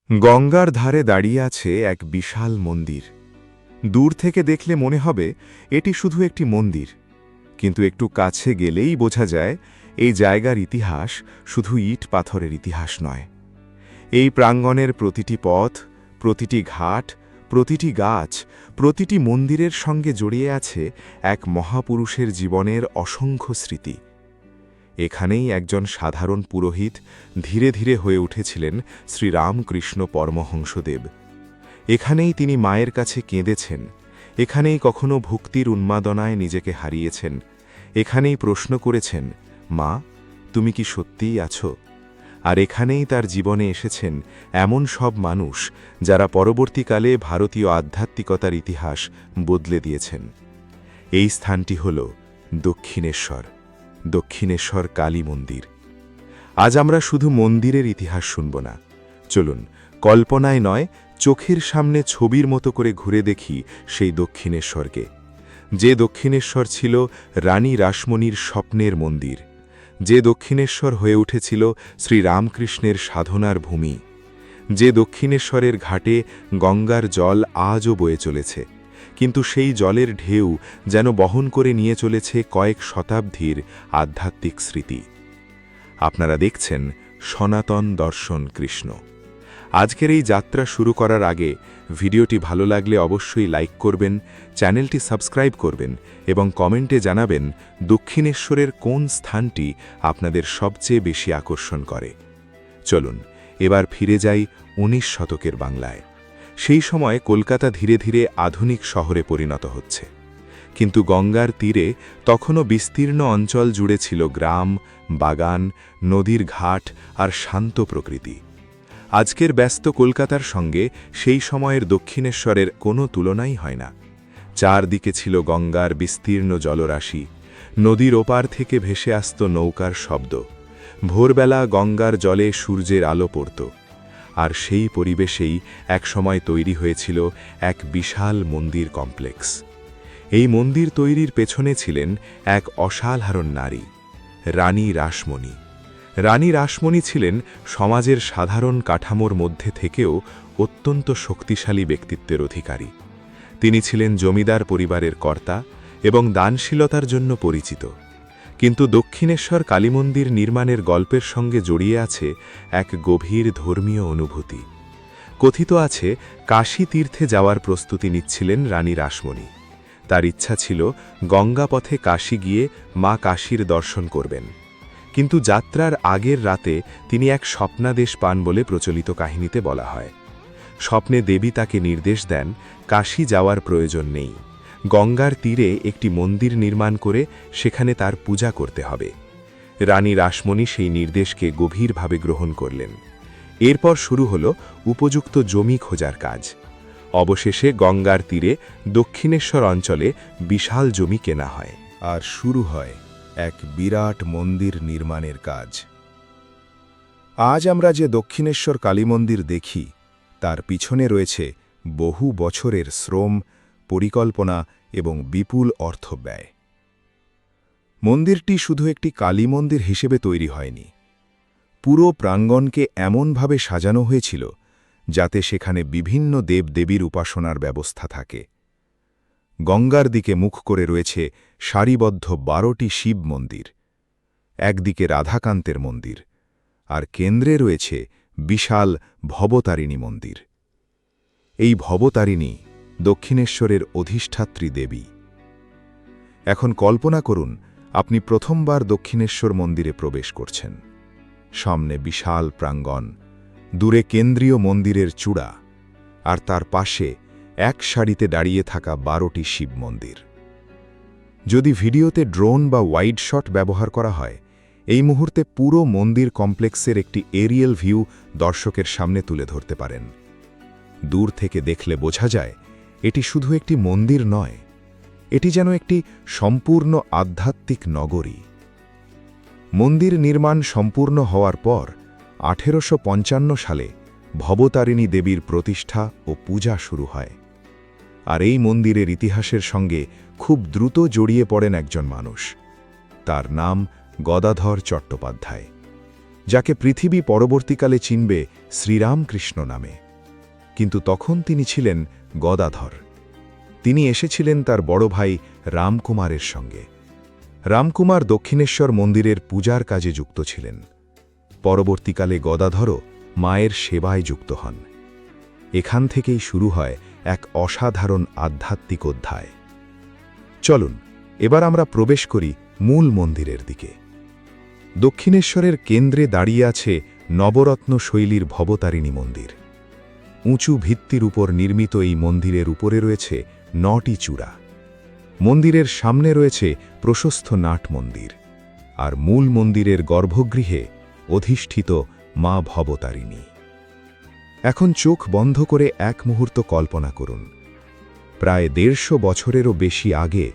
গঙ্গার ধারে দাঁড়িয়ে আছে এক বিশাল মন্দির। দূর থেকে দেখলে মনে হবে এটি শুধু একটি মন্দির, কিন্তু একটু কাছে গেলেই বোঝা যায় এই জায়গার ইতিহাস শুধু ইট পাথরের ইতিহাস নয়। এই প্রাঙ্গণের প্রতিটি পথ, প্রতিটি ঘাট, প্রতিটি গাছ, প্রতিটি মন্দিরের সঙ্গে জড়িয়ে আছে এক মহাপুরুষের জীবনের অসংখ্য স্মৃতি। এখানেই একজন সাধারণ পুরোহিত ধীরে ধীরে হয়ে উঠেছিলেন শ্রীরামকৃষ্ণ পরমহংসদেব। এখানেই তিনি মায়ের কাছে কেঁদেছেন, এখানেই কখনো ভক্তির উন্মাদনায় নিজেকে হারিয়েছেন, এখানেই প্রশ্ন করেছেন, মা তুমি কি সত্যিই আছো? আর এখানেই তার জীবনে এসেছেন এমন সব মানুষ যারা পরবর্তীকালে ভারতীয় আধ্যাত্মিকতার ইতিহাস বদলে দিয়েছেন। এই স্থানটি হল দক্ষিণেশ্বর, দক্ষিণেশ্বর কালী মন্দির। আজ আমরা শুধু মন্দিরের ইতিহাস শুনব না, চলুন কল্পনায় নয়, চোখের সামনে ছবির মতো করে ঘুরে দেখি সেই দক্ষিণেশ্বরকে। যে দক্ষিণেশ্বর ছিল রানী রাসমণির স্বপ্নের মন্দির, যে দক্ষিণেশ্বর হয়ে উঠেছিল শ্রীরামকৃষ্ণের সাধনার ভূমি, যে দক্ষিণেশ্বরের ঘাটে গঙ্গার জল আজও বয়ে চলেছে, কিন্তু সেই জলের ঢেউ যেন বহন করে নিয়ে চলেছে কয়েক শতাব্দীর আধ্যাত্মিক স্মৃতি। আপনারা দেখছেন সনাতন দর্শন কৃষ্ণ। আজকের এই যাত্রা শুরু করার আগে ভিডিওটি ভালো লাগলে অবশ্যই লাইক করবেন, চ্যানেলটি সাবস্ক্রাইব করবেন এবং কমেন্টে জানাবেন দক্ষিণেশ্বরের কোন স্থানটি আপনাদের সবচেয়ে বেশি আকর্ষণ করে। চলুন এবার ফিরে যাই ১৯ শতকের বাংলায়। সেই সময় কলকাতা ধীরে ধীরে আধুনিক শহরে পরিণত হচ্ছে, কিন্তু গঙ্গার তীরে তখনও বিস্তীর্ণ অঞ্চল জুড়ে ছিল গ্রাম, বাগান, নদীর ঘাট আর শান্ত প্রকৃতি। আজকের ব্যস্ত কলকাতার সঙ্গে সেই সময়ের দক্ষিণেশ্বরের কোনো তুলনাই হয় না। চারদিকে ছিল গঙ্গার বিস্তীর্ণ জলরাশি, নদীর ওপার থেকে ভেসে আসত নৌকার শব্দ, ভোরবেলা গঙ্গার জলে সূর্যের আলো পড়ত, আর সেই পরিবেশেই একসময় তৈরি হয়েছিল এক বিশাল মন্দির কমপ্লেক্স। এই মন্দির তৈরির পেছনে ছিলেন এক অসাধারণ নারী, রানী রাসমণি। রানী রাসমণি ছিলেন সমাজের সাধারণ কাঠামোর মধ্যে থেকেও অত্যন্ত শক্তিশালী ব্যক্তিত্বের অধিকারী। তিনি ছিলেন জমিদার পরিবারের কর্তা এবং দানশীলতার জন্য পরিচিত। কিন্তু দক্ষিণেশ্বর কালীমন্দির নির্মাণের গল্পের সঙ্গে জড়িয়ে আছে এক গভীর ধর্মীয় অনুভূতি। কথিত আছে কাশী তীর্থে যাওয়ার প্রস্তুতি নিচ্ছিলেন রানী রাসমণি। তার ইচ্ছা ছিল গঙ্গা পথে কাশী গিয়ে মা কাশীর দর্শন করবেন, কিন্তু যাত্রার আগের রাতে তিনি এক স্বপ্নাদেশ পান বলে প্রচলিত কাহিনীতে বলা হয়। স্বপ্নে দেবী তাকে নির্দেশ দেন কাশী যাওয়ার প্রয়োজন নেই, গঙ্গার তীরে একটি মন্দির নির্মাণ করে সেখানে তার পূজা করতে হবে। রানী রাসমণি সেই নির্দেশকে গভীরভাবে গ্রহণ করলেন। এরপর শুরু হল উপযুক্ত জমি খোঁজার কাজ। অবশেষে গঙ্গার তীরে দক্ষিণেশ্বর অঞ্চলে বিশাল জমি কেনা হয়, আর শুরু হয় এক বিরাট মন্দির নির্মাণের কাজ। আজ আমরা যে দক্ষিণেশ্বর কালী মন্দির দেখি, তার পিছনে রয়েছে বহু বছরের শ্রম, পরিকল্পনা এবং বিপুল অর্থ ব্যয়। মন্দিরটি শুধু একটি কালী মন্দির হিসেবে তৈরি হয়নি, পুরো প্রাঙ্গণকে এমনভাবে সাজানো হয়েছিল যাতে সেখানে বিভিন্ন দেবদেবীর উপাসনার ব্যবস্থা থাকে। গঙ্গার দিকে মুখ করে রয়েছে সারিবদ্ধ ১২টি শিব মন্দির, একদিকে রাধাকান্তের মন্দির, আর কেন্দ্রে রয়েছে বিশাল ভবতারিণী মন্দির। এই ভবতারিণী দক্ষিণেশ্বরের অধিষ্ঠাত্রী দেবী। এখন কল্পনা করুন আপনি প্রথমবার দক্ষিণেশ্বর মন্দিরে প্রবেশ করছেন। সামনে বিশাল প্রাঙ্গণ, দূরে কেন্দ্রীয় মন্দিরের চূড়া, আর তার পাশে এক সারিতে দাঁড়িয়ে থাকা ১২টি শিব মন্দির। যদি ভিডিওতে ড্রোন বা ওয়াইড শট ব্যবহার করা হয়, এই মুহূর্তে পুরো মন্দির কমপ্লেক্সের একটি এরিয়াল ভিউ দর্শকের সামনে তুলে ধরতে পারেন। দূর থেকে দেখলে বোঝা যায় এটি শুধু একটি মন্দির নয়, এটি যেন একটি সম্পূর্ণ আধ্যাত্মিক নগরী। মন্দির নির্মাণ সম্পূর্ণ হওয়ার পর ১৮৫৫ সালে ভবতারিণী দেবীর প্রতিষ্ঠা ও পূজা শুরু হয়। আর এই মন্দিরের ইতিহাসের সঙ্গে খুব দ্রুত জড়িয়ে পড়েন একজন মানুষ, তার নাম গদাধর চট্টোপাধ্যায়। যাকে পৃথিবী পরবর্তীকালে চিনবে শ্রীরামকৃষ্ণ নামে। কিন্তু তখন তিনি ছিলেন গদাধর। তিনি এসেছিলেন তার বড় ভাই রামকুমারের সঙ্গে। রামকুমার দক্ষিণেশ্বর মন্দিরের পূজার কাজে যুক্ত ছিলেন। পরবর্তীকালে গদাধরও মায়ের সেবায় যুক্ত হন। এখান থেকেই শুরু হয় এক অসাধারণ আধ্যাত্মিক অধ্যায়। চলুন এবার আমরা প্রবেশ করি মূল মন্দিরের দিকে। দক্ষিণেশ্বরের কেন্দ্রে দাঁড়িয়ে আছে নবরত্ন শৈলীর ভবতারিণী মন্দির। উঁচু ভিত্তির উপর নির্মিত এই মন্দিরের উপরে রয়েছে 9টি চূড়া। মন্দিরের সামনে রয়েছে প্রশস্ত নাট মন্দির, আর মূল মন্দিরের গর্ভগৃহে অধিষ্ঠিত মা ভবতারিণী। এখন চোখ বন্ধ করে এক মুহূর্ত কল্পনা করুন, প্রায় 150 বছরেরও বেশি আগে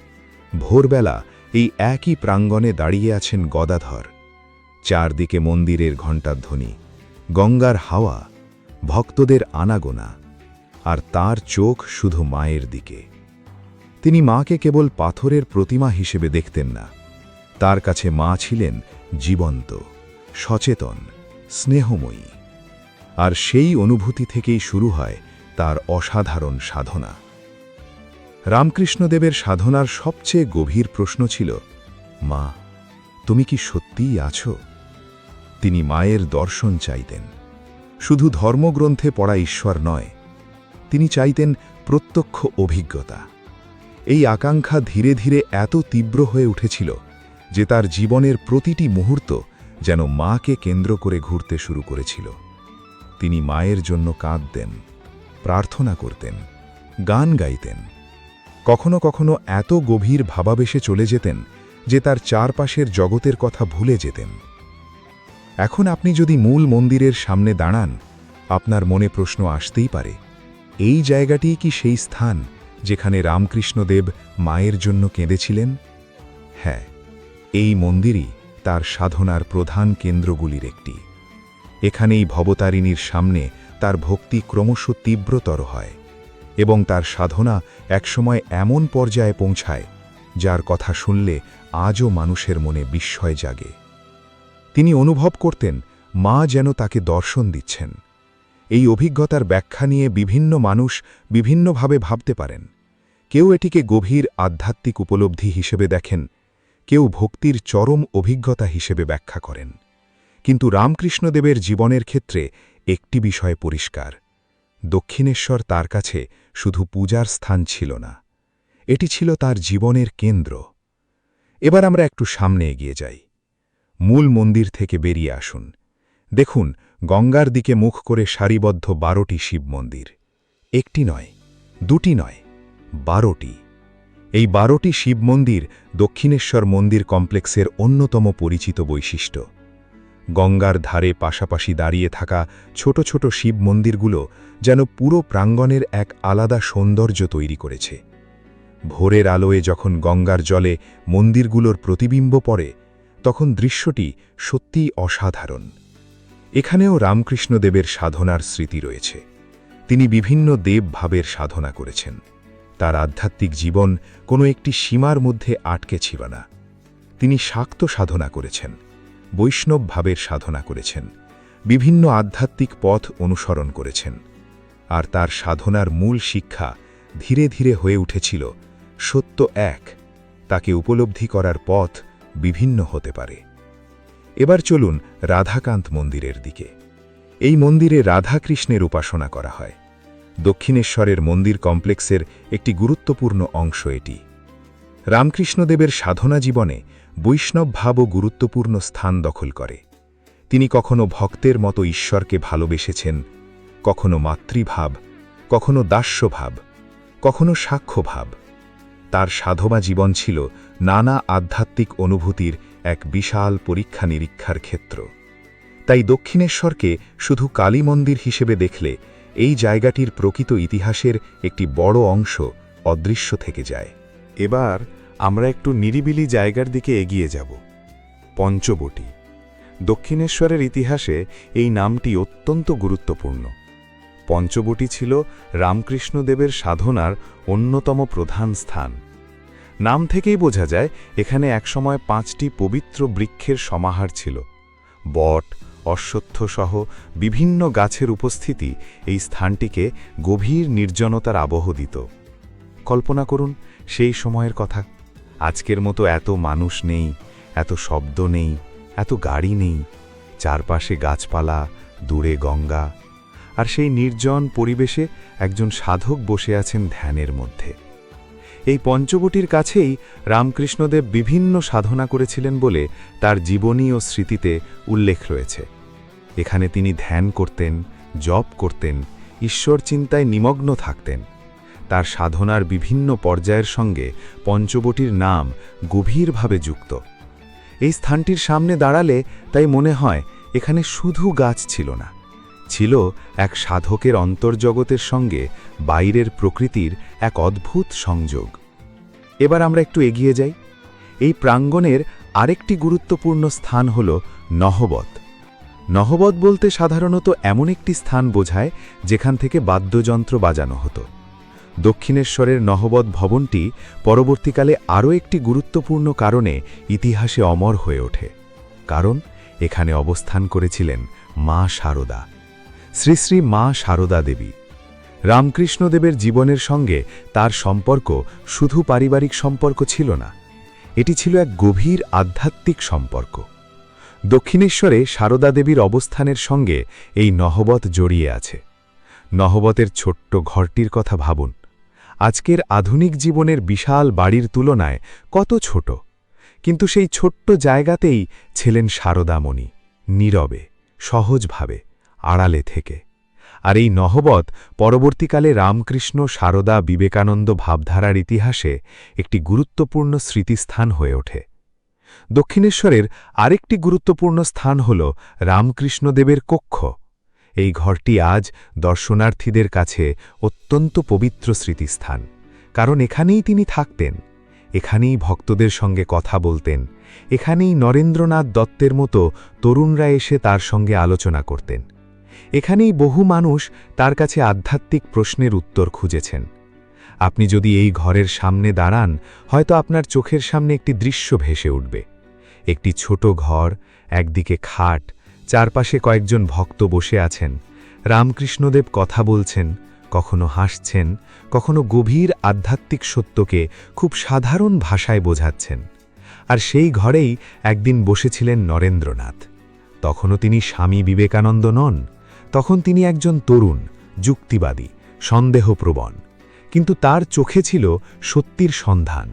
ভোরবেলা এই একই প্রাঙ্গণে দাঁড়িয়ে আছেন গদাধর। চারদিকে মন্দিরের ঘণ্টাধ্বনি, গঙ্গার হাওয়া, ভক্তদের আনাগোনা, আর তার চোখ শুধু মায়ের দিকে। তিনি মাকে কেবল পাথরের প্রতিমা হিসেবে দেখতেন না, তার কাছে মা ছিলেন জীবন্ত, সচেতন, স্নেহময়ী। আর সেই অনুভূতি থেকেই শুরু হয় তার অসাধারণ সাধনা। রামকৃষ্ণদেবের সাধনার সবচেয়ে গভীর প্রশ্ন ছিল, মা, তুমি কি সত্যিই আছো? তিনি মায়ের দর্শন চাইতেন, শুধু ধর্মগ্রন্থে পড়া ঈশ্বর নয়, তিনি চাইতেন প্রত্যক্ষ অভিজ্ঞতা। এই আকাঙ্ক্ষা ধীরে ধীরে এত তীব্র হয়ে উঠেছিল যে তার জীবনের প্রতিটি মুহূর্ত যেন মাকে কেন্দ্র করে ঘুরতে শুরু করেছিল। তিনি মায়ের জন্য কাঁদতেন, প্রার্থনা করতেন, গান গাইতেন। কখনো কখনো এত গভীর ভাবাবেশে চলে যেতেন যে তার চারপাশের জগতের কথা ভুলে যেতেন। এখন আপনি যদি মূল মন্দিরের সামনে দাঁড়ান, আপনার মনে প্রশ্ন আসতেই পারে, এই জায়গাটিই কি সেই স্থান যেখানে রামকৃষ্ণদেব মায়ের জন্য কেঁদেছিলেন? হ্যাঁ, এই মন্দিরই তার সাধনার প্রধান কেন্দ্রগুলির একটি। এখানেই ভবতারিণীর সামনে তার ভক্তি ক্রমশ তীব্রতর হয় এবং তার সাধনা একসময় এমন পর্যায়ে পৌঁছায় যার কথা শুনলে আজও মানুষের মনে বিস্ময় জাগে। তিনি অনুভব করতেন মা যেন তাকে দর্শন দিচ্ছেন। এই অভিজ্ঞতার ব্যাখ্যা নিয়ে বিভিন্ন মানুষ বিভিন্নভাবে ভাবতে পারেন। কেউ এটিকে গভীর আধ্যাত্মিক উপলব্ধি হিসেবে দেখেন, কেউ ভক্তির চরম অভিজ্ঞতা হিসেবে ব্যাখ্যা করেন। কিন্তু রামকৃষ্ণদেবের জীবনের ক্ষেত্রে একটি বিষয় পরিষ্কার, দক্ষিণেশ্বর তার কাছে শুধু পূজার স্থান ছিল না, এটি ছিল তার জীবনের কেন্দ্র। এবার আমরা একটু সামনে এগিয়ে যাই। মূল মন্দির থেকে বেরিয়ে আসুন। দেখুন গঙ্গার দিকে মুখ করে সারিবদ্ধ 12টি শিব মন্দির। একটি নয়, দুটি নয়, 12টি। এই 12টি শিব মন্দির দক্ষিণেশ্বর মন্দির কমপ্লেক্সের অন্যতম পরিচিত বৈশিষ্ট্য। গঙ্গার ধারে পাশাপাশি দাঁড়িয়ে থাকা ছোট ছোট শিব মন্দিরগুলো যেন পুরো প্রাঙ্গণের এক আলাদা সৌন্দর্য তৈরি করেছে। ভোরের আলোয় যখন গঙ্গার জলে মন্দিরগুলোর প্রতিবিম্ব পড়ে, তখন দৃশ্যটি সত্যিই অসাধারণ। এখানেও রামকৃষ্ণদেবের সাধনার স্মৃতি রয়েছে। তিনি বিভিন্ন দেবভাবের সাধনা করেছেন। তার আধ্যাত্মিক জীবন কোনো একটি সীমার মধ্যে আটকে ছিল না। তিনি শাক্ত সাধনা করেছেন, বৈষ্ণব ভাবের সাধনা করেছেন, বিভিন্ন আধ্যাত্মিক পথ অনুসরণ করেছেন। আর তার সাধনার মূল শিক্ষা ধীরে ধীরে হয়ে উঠেছিল সত্য এক, তাকে উপলব্ধি করার পথ বিভিন্ন হতে পারে। এবার চলুন রাধাকান্ত মন্দিরের দিকে। এই মন্দিরে রাধাকৃষ্ণের উপাসনা করা হয়। দক্ষিণেশ্বরের মন্দির কমপ্লেক্সের একটি গুরুত্বপূর্ণ অংশ এটি। রামকৃষ্ণদেবের সাধনা জীবনে বৈষ্ণব ভাবও গুরুত্বপূর্ণ স্থান দখল করে। তিনি কখনো ভক্তের মতো ঈশ্বরকে ভালোবেসেছেন, কখনো মাতৃভাব, কখনো দাস্যভাব, কখনো সাক্ষ্যভাব। তার সাধনা জীবন ছিল নানা আধ্যাত্মিক অনুভূতির এক বিশাল পরীক্ষা নিরীক্ষার ক্ষেত্র। তাই দক্ষিণেশ্বরকে শুধু কালী মন্দির হিসেবে দেখলে এই জায়গাটির প্রকৃত ইতিহাসের একটি বড় অংশ অদৃশ্য থেকে যায়। এবার আমরা একটু নিরিবিলি জায়গার দিকে এগিয়ে যাব, পঞ্চবটী। দক্ষিণেশ্বরের ইতিহাসে এই নামটি অত্যন্ত গুরুত্বপূর্ণ। পঞ্চবটী ছিল রামকৃষ্ণদেবের সাধনার অন্যতম প্রধান স্থান। নাম থেকেই বোঝা যায় এখানে একসময় 5টি পবিত্র বৃক্ষের সমাহার ছিল: বট, অশ্বত্থসহ বিভিন্ন গাছের উপস্থিতি এই স্থানটিকে গভীর নির্জনতার আবহ দিত। কল্পনা করুন সেই সময়ের কথা। আজকের মতো এত মানুষ নেই, এত শব্দ নেই, এত গাড়ি নেই, চারপাশে গাছপালা, দূরে গঙ্গা, আর সেই নির্জন পরিবেশে একজন সাধক বসে আছেন ধ্যানের মধ্যে। এই পঞ্চবটির কাছেই রামকৃষ্ণদেব বিভিন্ন সাধনা করেছিলেন বলে তার জীবনী ও স্মৃতিতে উল্লেখ রয়েছে। এখানে তিনি ধ্যান করতেন, জপ করতেন, ঈশ্বর চিন্তায় নিমগ্ন থাকতেন। তার সাধনার বিভিন্ন পর্যায়ের সঙ্গে পঞ্চবটির নাম গভীরভাবে যুক্ত। এই স্থানটির সামনে দাঁড়ালে তাই মনে হয় এখানে শুধু গাছ ছিল না, ছিল এক সাধকের অন্তর্জগতের সঙ্গে বাইরের প্রকৃতির এক অদ্ভুত সংযোগ। এবার আমরা একটু এগিয়ে যাই। এই প্রাঙ্গণের আরেকটি গুরুত্বপূর্ণ স্থান হল নহবত। নহবত বলতে সাধারণত এমন একটি স্থান বোঝায় যেখান থেকে বাদ্যযন্ত্র বাজানো হতো। দক্ষিণেশ্বরের নহবত ভবনটি পরবর্তীকালে আরও একটি গুরুত্বপূর্ণ কারণে ইতিহাসে অমর হয়ে ওঠে। কারণ এখানে অবস্থান করেছিলেন মা শারদা, শ্রী শ্রী মা শারদা দেবী। রামকৃষ্ণদেবের জীবনের সঙ্গে তার সম্পর্ক শুধু পারিবারিক সম্পর্ক ছিল না, এটি ছিল এক গভীর আধ্যাত্মিক সম্পর্ক। দক্ষিণেশ্বরে শারদা দেবীর অবস্থানের সঙ্গে এই নহবত জড়িয়ে আছে। নহবতের ছোট্ট ঘরটির কথা ভাবুন। আজকের আধুনিক জীবনের বিশাল বাড়ির তুলনায় কত ছোট, কিন্তু সেই ছোট্ট জায়গাতেই ছিলেন শারদামণি, নীরবে, সহজভাবে, আড়ালে থেকে। আর এই নহবত পরবর্তীকালে রামকৃষ্ণ, শারদা, বিবেকানন্দ ভাবধারার ইতিহাসে একটি গুরুত্বপূর্ণ স্মৃতিস্থান হয়ে ওঠে। দক্ষিণেশ্বরের আরেকটি গুরুত্বপূর্ণ স্থান হল রামকৃষ্ণদেবের কক্ষ। এই ঘরটি আজ দর্শনার্থীদের কাছে অত্যন্ত পবিত্র স্মৃতিস্থান, কারণ এখানেই তিনি থাকতেন, এখানেই ভক্তদের সঙ্গে কথা বলতেন, এখানেই নরেন্দ্রনাথ দত্তের মতো তরুণরা এসে তার সঙ্গে আলোচনা করতেন। এখানেই বহু মানুষ তার কাছে আধ্যাত্মিক প্রশ্নের উত্তর খুঁজেছেন। আপনি যদি এই ঘরের সামনে দাঁড়ান, হয়তো আপনার চোখের সামনে একটি দৃশ্য ভেসে উঠবে। একটি ছোট ঘর, একদিকে খাট, চারপাশে কয়েকজন ভক্ত বসে আছেন। রামকৃষ্ণদেব কথা বলছেন, কখনো হাসছেন, কখনো গভীর আধ্যাত্মিক সত্যকে খুব সাধারণ ভাষায় বোঝাচ্ছেন। আর সেই ঘরেই একদিন বসেছিলেন নরেন্দ্রনাথ। তখনও তিনি স্বামী বিবেকানন্দ নন, তখন তিনি একজন তরুণ, যুক্তিবাদী, সন্দেহপ্রবণ, কিন্তু তার চোখে ছিল সত্যির সন্ধান।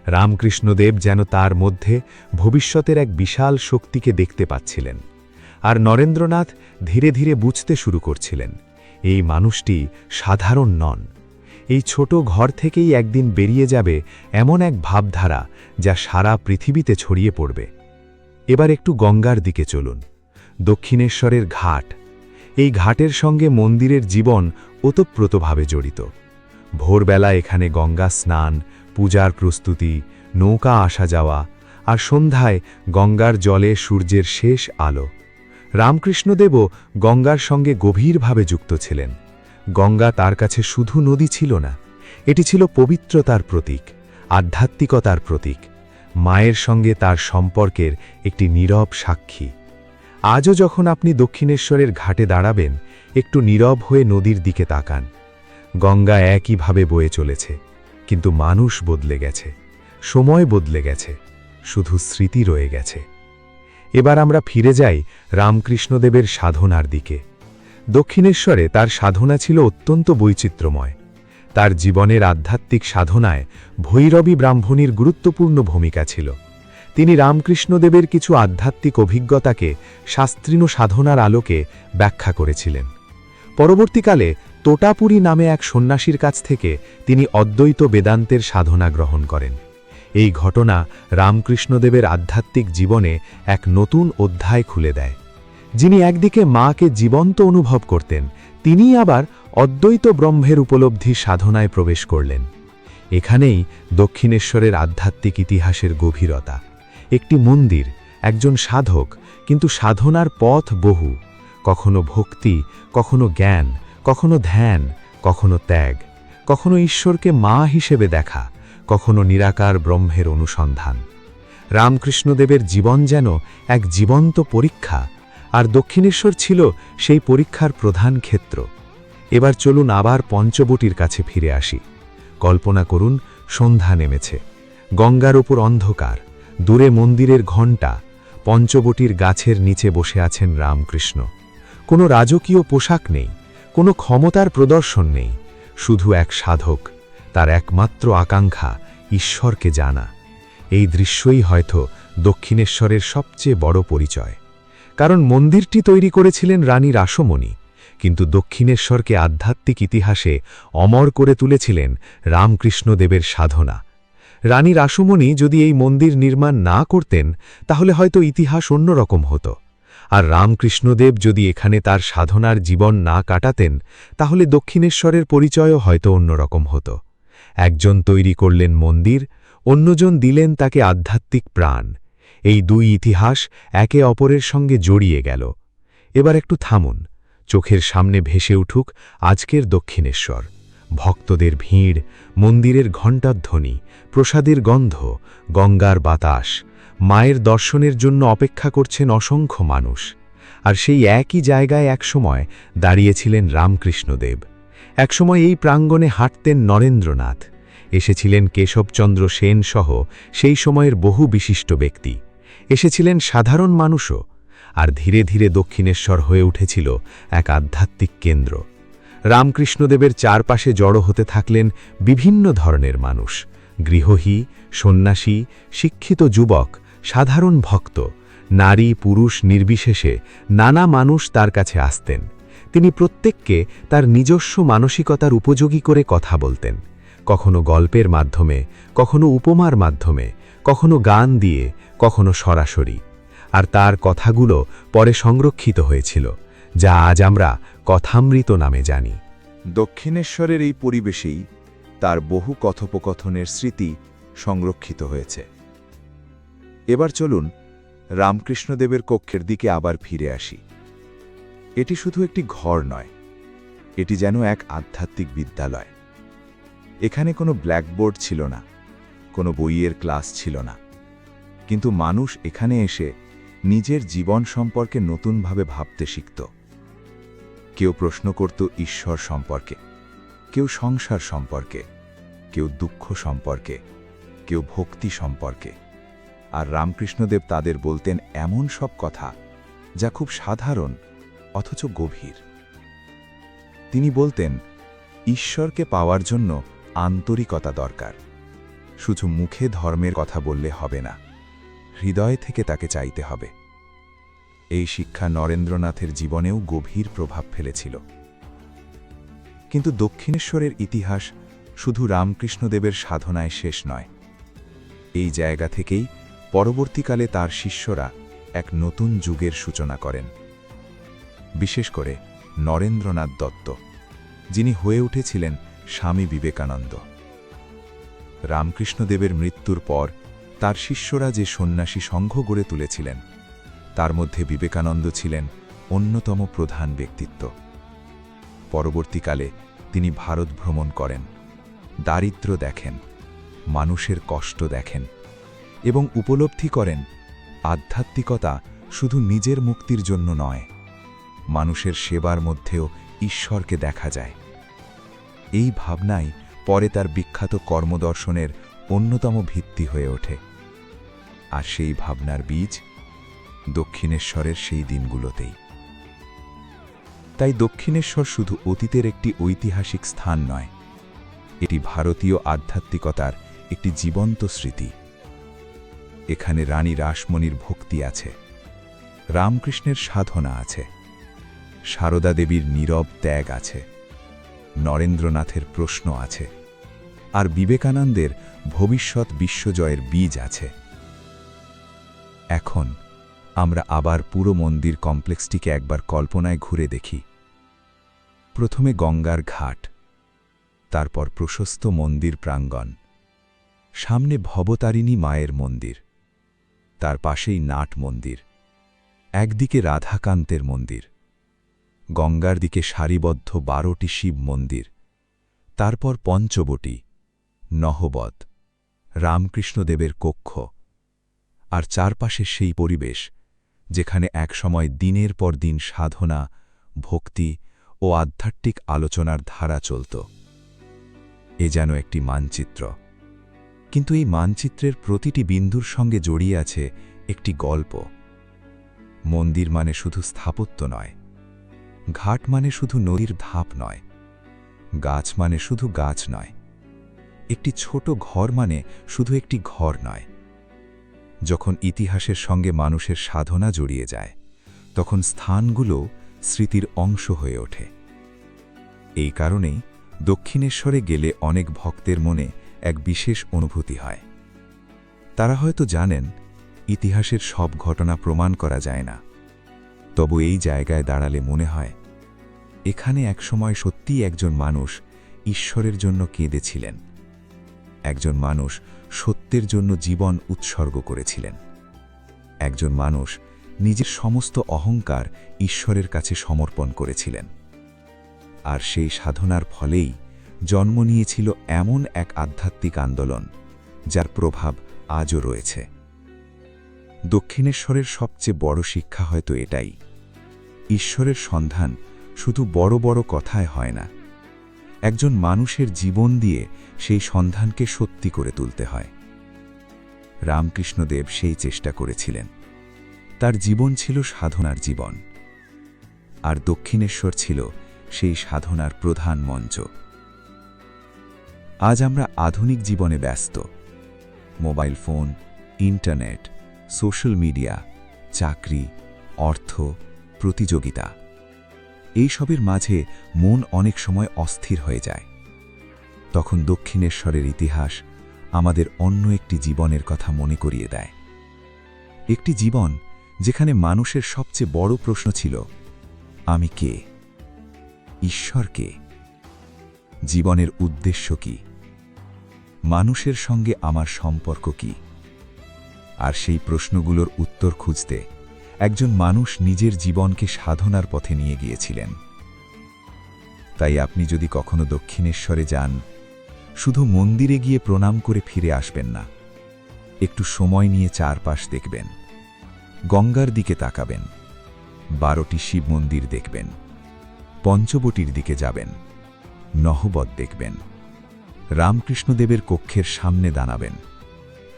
রামকৃষ্ণদেব যেন তার মধ্যে ভবিষ্যতের এক বিশাল শক্তিকে দেখতে পাচ্ছিলেন। আর নরেন্দ্রনাথ ধীরে ধীরে বুঝতে শুরু করছিলেন, এই মানুষটি সাধারণ নন। এই ছোট ঘর থেকেই একদিন বেরিয়ে যাবে এমন এক ভাবধারা যা সারা পৃথিবীতে ছড়িয়ে পড়বে। এবার একটু গঙ্গার দিকে চলুন। দক্ষিণেশ্বরের ঘাট, এই ঘাটের সঙ্গে মন্দিরের জীবন ওতপ্রোতভাবে জড়িত। ভোরবেলা এখানে গঙ্গা স্নান, পূজার প্রস্তুতি, নৌকা আসা যাওয়া, আর সন্ধ্যায় গঙ্গার জলে সূর্যের শেষ আলো। রামকৃষ্ণদেবও গঙ্গার সঙ্গে গভীরভাবে যুক্ত ছিলেন। গঙ্গা তার কাছে শুধু নদী ছিল না, এটি ছিল পবিত্রতার প্রতীক, আধ্যাত্মিকতার প্রতীক, মায়ের সঙ্গে তার সম্পর্কের একটি নীরব সাক্ষী। আজও যখন আপনি দক্ষিণেশ্বরের ঘাটে দাঁড়াবেন, একটু নীরব হয়ে নদীর দিকে তাকান। গঙ্গা একইভাবে বয়ে চলেছে, কিন্তু মানুষ বদলে গেছে, সময় বদলে গেছে, শুধু স্মৃতি রয়ে গেছে। এবার আমরা ফিরে যাই রামকৃষ্ণদেবের সাধনার দিকে। দক্ষিণেশ্বরে তার সাধনা ছিল অত্যন্ত বৈচিত্র্যময়। তার জীবনের আধ্যাত্মিক সাধনায় ভৈরবী ব্রাহ্মণীর গুরুত্বপূর্ণ ভূমিকা ছিল। তিনি রামকৃষ্ণদেবের কিছু আধ্যাত্মিক অভিজ্ঞতাকে শাস্ত্রীয় সাধনার আলোকে ব্যাখ্যা করেছিলেন। পরবর্তীকালে তোটাপুরী নামে এক সন্ন্যাসীর কাছ থেকে তিনি অদ্বৈত বেদান্তের সাধনা গ্রহণ করেন। এই ঘটনা রামকৃষ্ণদেবের আধ্যাত্মিক জীবনে এক নতুন অধ্যায় খুলে দেয়। যিনি একদিকে মাকে জীবন্ত অনুভব করতেন, তিনি আবার অদ্বৈত ব্রহ্মের উপলব্ধি সাধনায় প্রবেশ করলেন। এখানেই দক্ষিণেশ্বরের আধ্যাত্মিক ইতিহাসের গভীরতা। একটি মন্দির, একজন সাধক, কিন্তু সাধনার পথ বহু, কখনো ভক্তি, কখনো জ্ঞান, কখনো ধ্যান, কখনো ত্যাগ, কখনো ঈশ্বরকে মা হিসেবে দেখা, কখনো নিরাকার ব্রহ্মের অনুসন্ধান। রামকৃষ্ণদেবের জীবন যেন এক জীবন্ত পরীক্ষা, আর দক্ষিণেশ্বর ছিল সেই পরীক্ষার প্রধান ক্ষেত্র। এবার চলুন আবার পঞ্চবটির কাছে ফিরে আসি। কল্পনা করুন, সন্ধ্যা নেমেছে, গঙ্গার ওপর অন্ধকার, দূরে মন্দিরের ঘণ্টা, পঞ্চবটির গাছের নিচে বসে আছেন রামকৃষ্ণ। কোনো রাজকীয় পোশাক নেই, কোনো ক্ষমতার প্রদর্শন নেই, শুধু এক সাধক, তার একমাত্র আকাঙ্ক্ষা ঈশ্বরকে জানা। এই দৃশ্যই হয়তো দক্ষিণেশ্বরের সবচেয়ে বড় পরিচয়। কারণ মন্দিরটি তৈরি করেছিলেন রানী রাসমণি, কিন্তু দক্ষিণেশ্বরকে আধ্যাত্মিক ইতিহাসে অমর করে তুলেছিলেন রামকৃষ্ণদেবের সাধনা। রানী রাসমণি যদি এই মন্দির নির্মাণ না করতেন, তাহলে হয়তো ইতিহাস অন্যরকম হতো। আর রামকৃষ্ণদেব যদি এখানে তার সাধনার জীবন না কাটাতেন, তাহলে দক্ষিণেশ্বরের পরিচয়ও হয়তো অন্যরকম হতো। একজন তৈরি করলেন মন্দির, অন্যজন দিলেন তাকে আধ্যাত্মিক প্রাণ। এই দুই ইতিহাস একে অপরের সঙ্গে জড়িয়ে গেল। এবার একটু থামুন, চোখের সামনে ভেসে উঠুক আজকের দক্ষিণেশ্বর। ভক্তদের ভিড়, মন্দিরের ঘণ্টাধ্বনি, প্রসাদের গন্ধ, গঙ্গার বাতাস, মায়ের দর্শনের জন্য অপেক্ষা করছেন অসংখ্য মানুষ। আর সেই একই জায়গায় একসময় দাঁড়িয়েছিলেন রামকৃষ্ণদেব। একসময় এই প্রাঙ্গণে হাঁটতেন নরেন্দ্রনাথ, এসেছিলেন কেশবচন্দ্র সেন সহ সেই সময়ের বহু বিশিষ্ট ব্যক্তি, এসেছিলেন সাধারণ মানুষও। আর ধীরে ধীরে দক্ষিণেশ্বর হয়ে উঠেছিল এক আধ্যাত্মিক কেন্দ্র। রামকৃষ্ণদেবের চারপাশে জড়ো হতে থাকলেন বিভিন্ন ধরনের মানুষ, গৃহহী, সন্ন্যাসী, শিক্ষিত যুবক, সাধারণ ভক্ত, নারী পুরুষ নির্বিশেষে নানা মানুষ তার কাছে আসতেন। তিনি প্রত্যেককে তার নিজস্ব মানসিকতার উপযোগী করে কথা বলতেন, কখনো গল্পের মাধ্যমে, কখনো উপমার মাধ্যমে, কখনো গান দিয়ে, কখনো সরাসরি। আর তার কথাগুলো পরে সংরক্ষিত হয়েছিল, যা আজ আমরা কথামৃত নামে জানি। দক্ষিণেশ্বরের এই পরিবেশেই তার বহু কথোপকথনের স্মৃতি সংরক্ষিত হয়েছে। এবার চলুন রামকৃষ্ণদেবের কক্ষের দিকে আবার ফিরে আসি। এটি শুধু একটি ঘর নয়, এটি যেন এক আধ্যাত্মিক বিদ্যালয়। এখানে কোনো ব্ল্যাকবোর্ড ছিল না, কোনো বইয়ের ক্লাস ছিল না, কিন্তু মানুষ এখানে এসে নিজের জীবন সম্পর্কে নতুনভাবে ভাবতে শিখত। কেউ প্রশ্ন করত ঈশ্বর সম্পর্কে, কেউ সংসার সম্পর্কে, কেউ দুঃখ সম্পর্কে, কেউ ভক্তি সম্পর্কে। আর রামকৃষ্ণদেব তাদের বলতেন এমন সব কথা যা খুব সাধারণ অথচ গভীর। তিনি বলতেন, ঈশ্বরকে পাওয়ার জন্য আন্তরিকতা দরকার। শুধু মুখে ধর্মের কথা বললে হবে না, হৃদয় থেকে তাকে চাইতে হবে। এই শিক্ষা নরেন্দ্রনাথের জীবনেও গভীর প্রভাব ফেলেছিল। কিন্তু দক্ষিণেশ্বরের ইতিহাস শুধু রামকৃষ্ণদেবের সাধনায় শেষ নয়। এই জায়গা থেকেই পরবর্তীকালে তার শিষ্যরা এক নতুন যুগের সূচনা করেন। বিশেষ করে নরেন্দ্রনাথ দত্ত, যিনি হয়ে উঠেছিলেন স্বামী বিবেকানন্দ। রামকৃষ্ণদেবের মৃত্যুর পর তার শিষ্যরা যে সন্ন্যাসী সংঘ গড়ে তুলেছিলেন, তার মধ্যে বিবেকানন্দ ছিলেন অন্যতম প্রধান ব্যক্তিত্ব। পরবর্তীকালে তিনি ভারত ভ্রমণ করেন, দারিদ্র্য দেখেন, মানুষের কষ্ট দেখেন এবং উপলব্ধি করেন আধ্যাত্মিকতা শুধু নিজের মুক্তির জন্য নয়, মানুষের সেবার মধ্যেও ঈশ্বরকে দেখা যায়। এই ভাবনাই পরে তার বিখ্যাত কর্মদর্শনের অন্যতম ভিত্তি হয়ে ওঠে। আর সেই ভাবনার বীজ দক্ষিণেশ্বরের সেই দিনগুলোতেই। তাই দক্ষিণেশ্বর শুধু অতীতের একটি ঐতিহাসিক স্থান নয়, এটি ভারতীয় আধ্যাত্মিকতার একটি জীবন্ত স্মৃতি। এখানে রানী রাসমণির ভক্তি আছে, রামকৃষ্ণের সাধনা আছে, সারদা দেবীর নীরব ত্যাগ আছে, নরেন্দ্রনাথের প্রশ্ন আছে, আর বিবেকানন্দের ভবিষ্যৎ বিশ্বজয়ের বীজ আছে। এখন আমরা আবার পুরো মন্দির কমপ্লেক্সটিকে একবার কল্পনায় ঘুরে দেখি। প্রথমে গঙ্গার ঘাট, তারপর প্রশস্ত মন্দির প্রাঙ্গণ, সামনে ভবতারিণী মায়ের মন্দির, তার পাশেই নাট মন্দির, একদিকে রাধাকান্তের মন্দির, গঙ্গার দিকে সারিবদ্ধ 12টি শিব মন্দির, তারপর পঞ্চবটী, নহবত, রামকৃষ্ণদেবের কক্ষ, আর চারপাশে সেই পরিবেশ যেখানে একসময় দিনের পর দিন সাধনা, ভক্তি ও আধ্যাত্মিক আলোচনার ধারা চলত। এ যেন একটি মানচিত্র, কিন্তু এই মানচিত্রের প্রতিটি বিন্দুর সঙ্গে জড়িয়ে আছে একটি গল্প। মন্দির মানে শুধু স্থাপত্য নয়, ঘাট মানে শুধু নদীর ধাপ নয়, গাছ মানে শুধু গাছ নয়, একটি ছোট ঘর মানে শুধু একটি ঘর নয়। যখন ইতিহাসের সঙ্গে মানুষের সাধনা জড়িয়ে যায়, তখন স্থানগুলো স্মৃতির অংশ হয়ে ওঠে। এই কারণেই দক্ষিণেশ্বরে গেলে অনেক ভক্তের মনে এক বিশেষ অনুভূতি হয়। তারা হয়তো জানেন, ইতিহাসের সব ঘটনা প্রমাণ করা যায় না, তবু এই জায়গায় দাঁড়ালে মনে হয় এখানে একসময় সত্যিই একজন মানুষ ঈশ্বরের জন্য কেঁদেছিলেন, একজন মানুষ সত্যের জন্য জীবন উৎসর্গ করেছিলেন, একজন মানুষ নিজের সমস্ত অহংকার ঈশ্বরের কাছে সমর্পণ করেছিলেন। আর সেই সাধনার ফলেই জন্ম নিয়েছিল এমন এক আধ্যাত্মিক আন্দোলন, যার প্রভাব আজও রয়েছে। দক্ষিণেশ্বরের সবচেয়ে বড় শিক্ষা হয়তো এটাই, ঈশ্বরের সন্ধান শুধু বড় বড় কথায় হয় না, একজন মানুষের জীবন দিয়ে সেই সন্ধানকে সত্যি করে তুলতে হয়। রামকৃষ্ণদেব সেই চেষ্টা করেছিলেন। তার জীবন ছিল সাধনার জীবন, আর দক্ষিণেশ্বর ছিল সেই সাধনার প্রধান মঞ্চ। আজ আমরা আধুনিক জীবনে ব্যস্ত। Mobile phone, internet, social media, চাকরি, অর্থ, প্রতিযোগিতা, এইসবের মাঝে মন অনেক সময় অস্থির হয়ে যায়। তখন দক্ষিণেশ্বরের ইতিহাস আমাদের অন্য একটি জীবনের কথা মনে করিয়ে দেয়। একটি জীবন যেখানে মানুষের সবচেয়ে বড় প্রশ্ন ছিল, আমি কে? ঈশ্বর কে? জীবনের উদ্দেশ্য কি? মানুষের সঙ্গে আমার সম্পর্ক কি? আর সেই প্রশ্নগুলোর উত্তর খুঁজতে একজন মানুষ নিজের জীবনকে সাধনার পথে নিয়ে গিয়েছিলেন। তাই আপনি যদি কখনো দক্ষিণেশ্বরে যান, শুধু মন্দিরে গিয়ে প্রণাম করে ফিরে আসবেন না, একটু সময় নিয়ে চারপাশ দেখবেন, গঙ্গার দিকে তাকাবেন, 12টি শিব মন্দির দেখবেন, পঞ্চবটির দিকে যাবেন, নহবত দেখবেন, রামকৃষ্ণদেবের কক্ষের সামনে দাঁড়াবেন,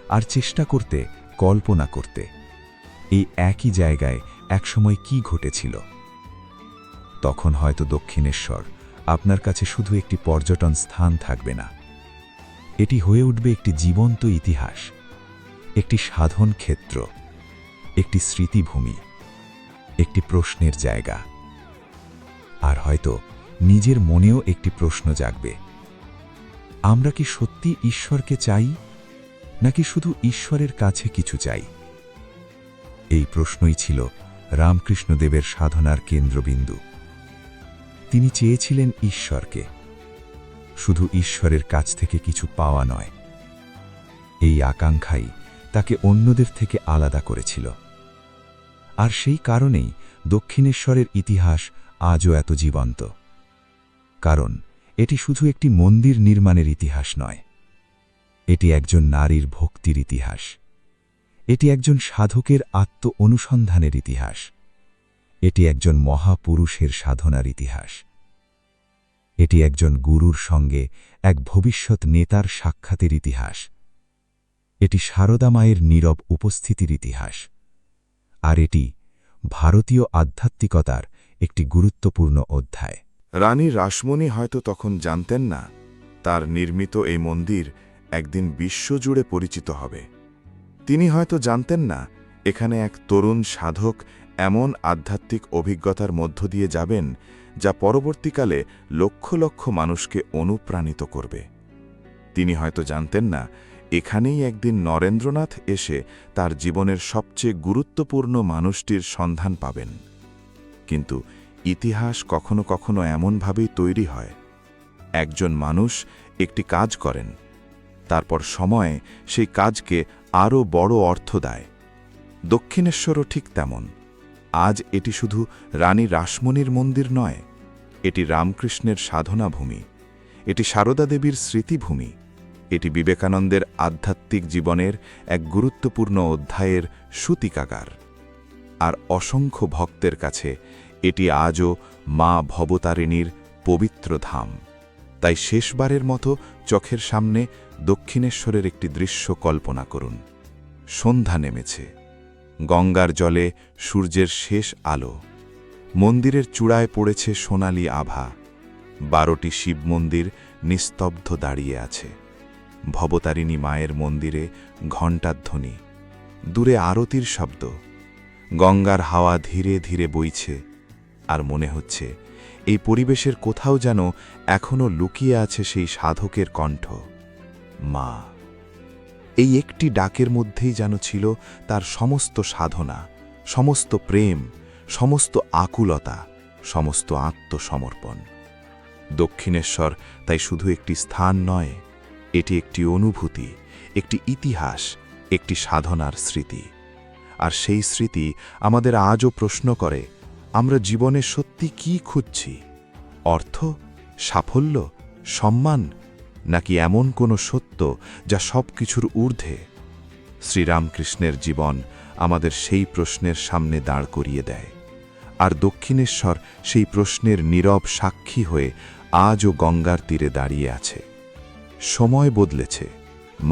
আর চেষ্টা করতে, কল্পনা করতে, এই একই জায়গায় একসময় কি ঘটেছিল। তখন হয়তো দক্ষিণেশ্বর আপনার কাছে শুধু একটি পর্যটন স্থান থাকবে না, এটি হয়ে উঠবে একটি জীবন্ত ইতিহাস, একটি সাধন ক্ষেত্র, একটি স্মৃতিভূমি, একটি প্রশ্নের জায়গা। আর হয়তো নিজের মনেও একটি প্রশ্ন জাগবে, আমরা কি সত্যি ঈশ্বরকে চাই, নাকি শুধু ঈশ্বরের কাছে কিছু চাই? এই প্রশ্নই ছিল রামকৃষ্ণদেবের সাধনার কেন্দ্রবিন্দু। তিনি চেয়েছিলেন ঈশ্বরকে, শুধু ঈশ্বরের কাছ থেকে কিছু পাওয়া নয়। এই আকাঙ্ক্ষাই তাকে অন্যদের থেকে আলাদা করেছিল। আর সেই কারণেই দক্ষিণেশ্বরের ইতিহাস আজও এত জীবন্ত, কারণ এটি শুধু একটি মন্দির নির্মাণের ইতিহাস নয়, এটি একজন নারীর ভক্তির ইতিহাস, এটি একজন সাধকের আত্ম অনুসন্ধানের ইতিহাস, এটি একজন মহাপুরুষের সাধনার ইতিহাস, এটি একজন গুরুর সঙ্গে এক ভবিষ্যৎ নেতার সাক্ষাতের ইতিহাস, এটি সারদা মায়ের নীরব উপস্থিতির ইতিহাস, আর এটি ভারতীয় আধ্যাত্মিকতার একটি গুরুত্বপূর্ণ অধ্যায়। রানী রাসমণি হয়তো তখন জানতেন না, তার নির্মিত এই মন্দির একদিন বিশ্বজুড়ে পরিচিত হবে। তিনি হয়তো জানতেন না, এখানে এক তরুণ সাধক এমন আধ্যাত্মিক অভিজ্ঞতার মধ্য দিয়ে যাবেন, যা পরবর্তীকালে লক্ষ লক্ষ মানুষকে অনুপ্রাণিত করবে। তিনি হয়তো জানতেন না, এখানেই একদিন নরেন্দ্রনাথ এসে তার জীবনের সবচেয়ে গুরুত্বপূর্ণ মানুষটির সন্ধান পাবেন। কিন্তু ইতিহাস কখনো কখনো এমনভাবেই তৈরি হয়, একজন মানুষ একটি কাজ করেন, তারপর সময় সেই কাজকে আরও বড় অর্থ দেয়। দক্ষিণেশ্বরও ঠিক তেমন। আজ এটি শুধু রানী রাসমণির মন্দির নয়, এটি রামকৃষ্ণের সাধনা ভূমি, এটি সারদা দেবীর স্মৃতিভূমি, এটি বিবেকানন্দের আধ্যাত্মিক জীবনের এক গুরুত্বপূর্ণ অধ্যায়ের সূতিকাগার। আর অসংখ্য ভক্তের কাছে এটি আজও মা ভবতারিণীর পবিত্র ধাম। তাই শেষবারের মতো চোখের সামনে দক্ষিণেশ্বরের একটি দৃশ্য কল্পনা করুন। সন্ধ্যা নেমেছে, গঙ্গার জলে সূর্যের শেষ আলো, মন্দিরের চূড়ায় পড়েছে সোনালি আভা, 12টি শিব মন্দির নিস্তব্ধ দাঁড়িয়ে আছে। ভবতারিণী মায়ের মন্দিরে ঘণ্টার ধ্বনি, দূরে আরতির শব্দ, গঙ্গার হাওয়া ধীরে ধীরে বইছে, আর মনে হচ্ছে এই পরিবেশের কোথাও যেন এখনো লুকিয়ে আছে সেই সাধকের কণ্ঠ, মা। এই একটি ডাকের মধ্যেই যেন ছিল তার সমস্ত সাধনা, সমস্ত প্রেম, সমস্ত আকুলতা, সমস্ত আত্মসমর্পণ। দক্ষিণেশ্বর তাই শুধু একটি স্থান নয়, এটি একটি অনুভূতি, একটি ইতিহাস, একটি সাধনার স্মৃতি। আর সেই স্মৃতি আমাদের আজও প্রশ্ন করে, আমরা জীবনে সত্যি কি খুঁজছি? অর্থ, সাফল্য, সম্মান, নাকি এমন কোনো সত্য যা সব কিছুর ঊর্ধ্বে? শ্রীরামকৃষ্ণের জীবন আমাদের সেই প্রশ্নের সামনে দাঁড় করিয়ে দেয়, আর দক্ষিণেশ্বর সেই প্রশ্নের নীরব সাক্ষী হয়ে আজও গঙ্গার তীরে দাঁড়িয়ে আছে। সময় বদলেছে,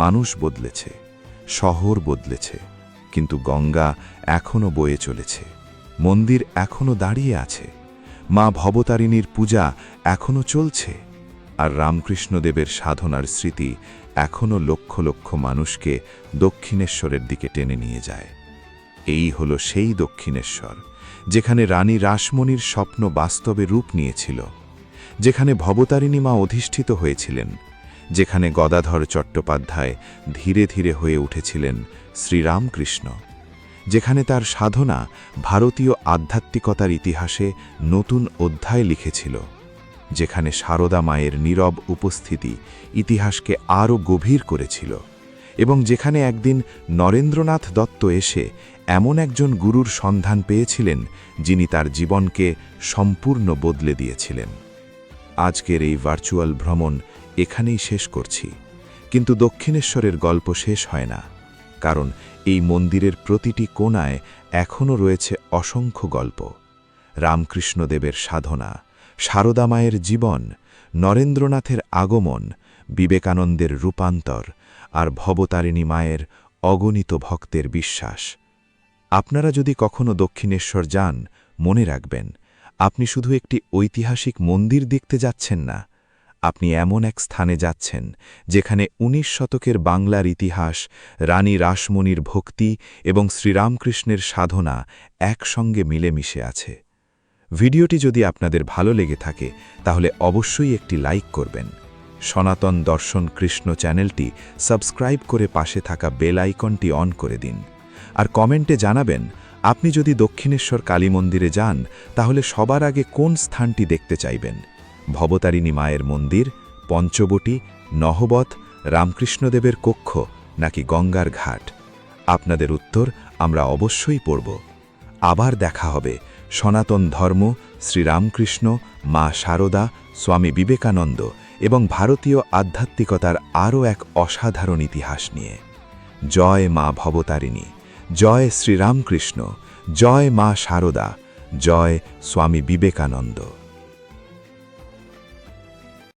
মানুষ বদলেছে, শহর বদলেছে, কিন্তু গঙ্গা এখনও বয়ে চলেছে, মন্দির এখনও দাঁড়িয়ে আছে, মা ভবতারিণীর পূজা এখনও চলছে, আর রামকৃষ্ণদেবের সাধনার স্মৃতি এখনও লক্ষ লক্ষ মানুষকে দক্ষিণেশ্বরের দিকে টেনে নিয়ে যায়। এই হলো সেই দক্ষিণেশ্বর, যেখানে রানী রাসমণির স্বপ্ন বাস্তবে রূপ নিয়েছিল, যেখানে ভবতারিণী মা অধিষ্ঠিত হয়েছিলেন, যেখানে গদাধর চট্টোপাধ্যায় ধীরে ধীরে হয়ে উঠেছিলেন শ্রীরামকৃষ্ণ, যেখানে তার সাধনা ভারতীয় আধ্যাত্মিকতার ইতিহাসে নতুন অধ্যায় লিখেছিল, যেখানে সারদা মায়ের নীরব উপস্থিতি ইতিহাসকে আরও গভীর করেছিল, এবং যেখানে একদিন নরেন্দ্রনাথ দত্ত এসে এমন একজন গুরুর সন্ধান পেয়েছিলেন যিনি তার জীবনকে সম্পূর্ণ বদলে দিয়েছিলেন। আজকের এই ভার্চুয়াল ভ্রমণ এখানেই শেষ করছি, কিন্তু দক্ষিণেশ্বরের গল্প শেষ হয় না, কারণ এই মন্দিরের প্রতিটি কোণায় এখনও রয়েছে অসংখ্য গল্প। রামকৃষ্ণদেবের সাধনা, সারদা মায়ের জীবন, নরেন্দ্রনাথের আগমন, বিবেকানন্দের রূপান্তর, আর ভবতারিণী মায়ের অগণিত ভক্তের বিশ্বাস। আপনারা যদি কখনো দক্ষিণেশ্বর যান, মনে রাখবেন, আপনি শুধু একটি ঐতিহাসিক মন্দির দেখতে যাচ্ছেন না, আপনি এমন এক স্থানে যাচ্ছেন যেখানে 19 শতকের বাংলার ইতিহাস, রানী রাসমণির ভক্তি এবং শ্রীরামকৃষ্ণের সাধনা একসঙ্গে মিলেমিশে আছে। ভিডিওটি যদি আপনাদের ভালো লেগে থাকে তাহলে অবশ্যই একটি লাইক করবেন। সনাতন দর্শন কৃষ্ণ চ্যানেলটি সাবস্ক্রাইব করে পাশে থাকা বেল আইকনটি অন করে দিন। আর কমেন্টে জানাবেন, আপনি যদি দক্ষিণেশ্বর কালী মন্দিরে যান তাহলে সবার আগে কোন স্থানটি দেখতে চাইবেন? ভবতারিণী মায়ের মন্দির, পঞ্চবটী, নহবত, রামকৃষ্ণদেবের কক্ষ, নাকি গঙ্গার ঘাট? আপনাদের উত্তর আমরা অবশ্যই পড়ব। আবার দেখা হবে সনাতন ধর্ম, শ্রীরামকৃষ্ণ, মা শারদা, স্বামী বিবেকানন্দ এবং ভারতীয় আধ্যাত্মিকতার আরও এক অসাধারণ ইতিহাস নিয়ে। জয় মা ভবতারিণী, জয় শ্রীরামকৃষ্ণ, জয় মা শারদা, জয় স্বামী বিবেকানন্দ।